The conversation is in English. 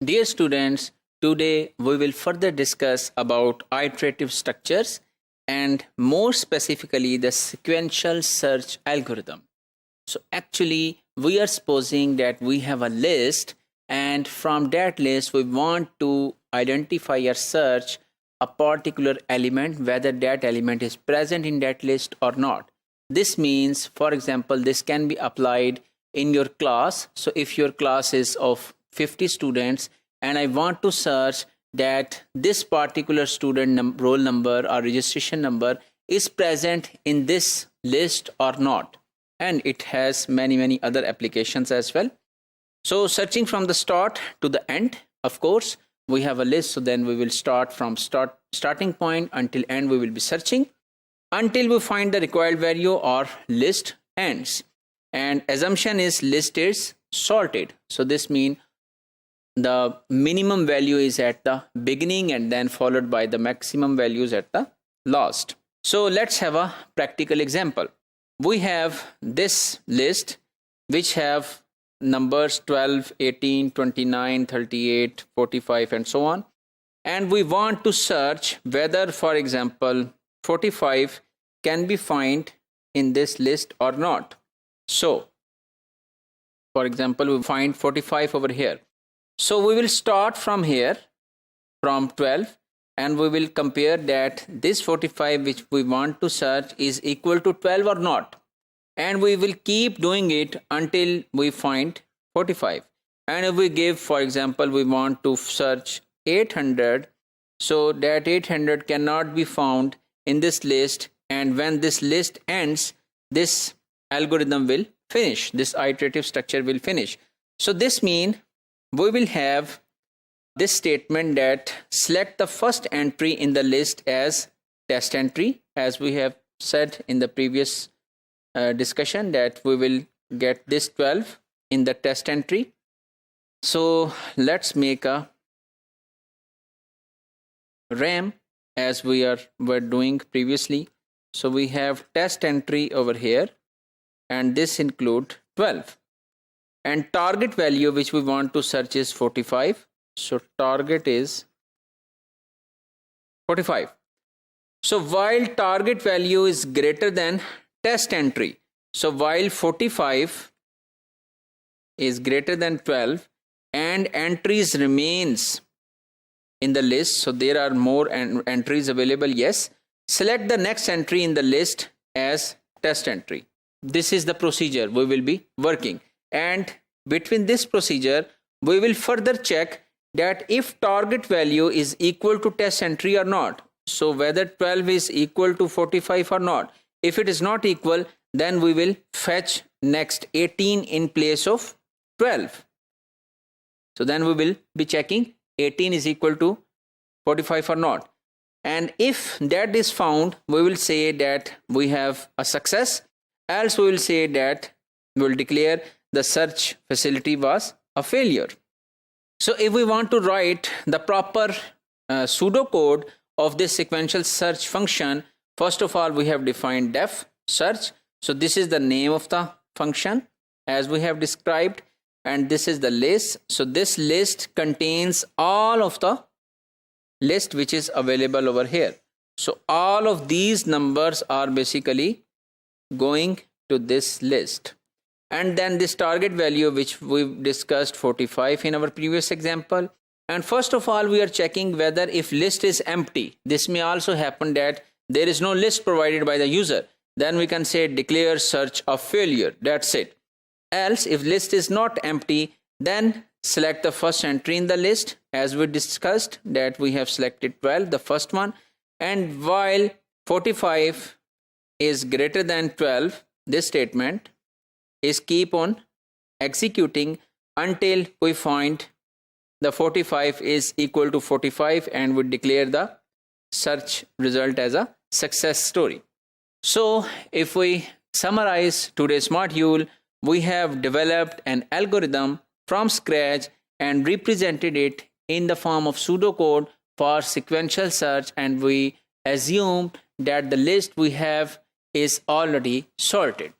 Dear students, today we will further discuss about iterative structures and more specifically the sequential search algorithm. So actually we are supposing that we have a list, and from that list we want to identify or search a particular element, whether that element is present in that list or not. This means, for example, this can be applied in your class. So if your class is of 50 students and I want to search that this particular student roll number or registration number is present in this list or not, and it has many other applications as well. So searching from the start to the end, of course we have a list, so then we will start from starting point until end. We will be searching until we find the required value or list ends, and assumption is list is sorted. So this means the minimum value is at the beginning and then followed by the maximum values at the last. So let's have a practical example. We have this list which have numbers 12, 18, 29, 38, 45 and so on, and we want to search whether, for example, 45 can be found in this list or not. So for example, we find 45 over here. So we will start from here, from 12, and we will compare that this 45 which we want to search is equal to 12 or not, and we will keep doing it until we find 45. And if we give, for example, we want to search 800, so that 800 cannot be found in this list, and when this list ends, this algorithm will finish, this iterative structure will finish. So this means we will have this statement that select the first entry in the list as test entry, as we have said in the previous discussion that we will get this 12 in the test entry. So let's make a RAM as we were doing previously. So we have test entry over here, and this include 12, and target value which we want to search is 45. So target is 45. So while target value is greater than test entry, so while 45 is greater than 12 and entries remains in the list, so there are more entries available, yes, select the next entry in the list as test entry. This is the procedure we will be working, and between this procedure we will further check that if target value is equal to test entry or not, so whether 12 is equal to 45 or not. If it is not equal, then we will fetch next 18 in place of 12. So then we will be checking 18 is equal to 45 or not, and if that is found, we will say that we have a success, else we will say that we will declare the search facility was a failure. So if we want to write the proper pseudocode of this sequential search function, first of all we have defined def search. So this is the name of the function as we have described, and this is the list. So this list contains all of the list which is available over here. So all of these numbers are basically going to this list, and then this target value which we discussed 45 in our previous example. And first of all we are checking whether if list is empty. This may also happen that there is no list provided by the user, then we can say declare search a failure, that's it. Else if list is not empty, then select the first entry in the list, as we discussed that we have selected 12, the first one, and while 45 is greater than 12, this statement is keep on executing until we find the 45 is equal to 45, and we declare the search result as a success story. So if we summarize today's module, we have developed an algorithm from scratch and represented it in the form of pseudocode for sequential search, and we assume that the list we have is already sorted.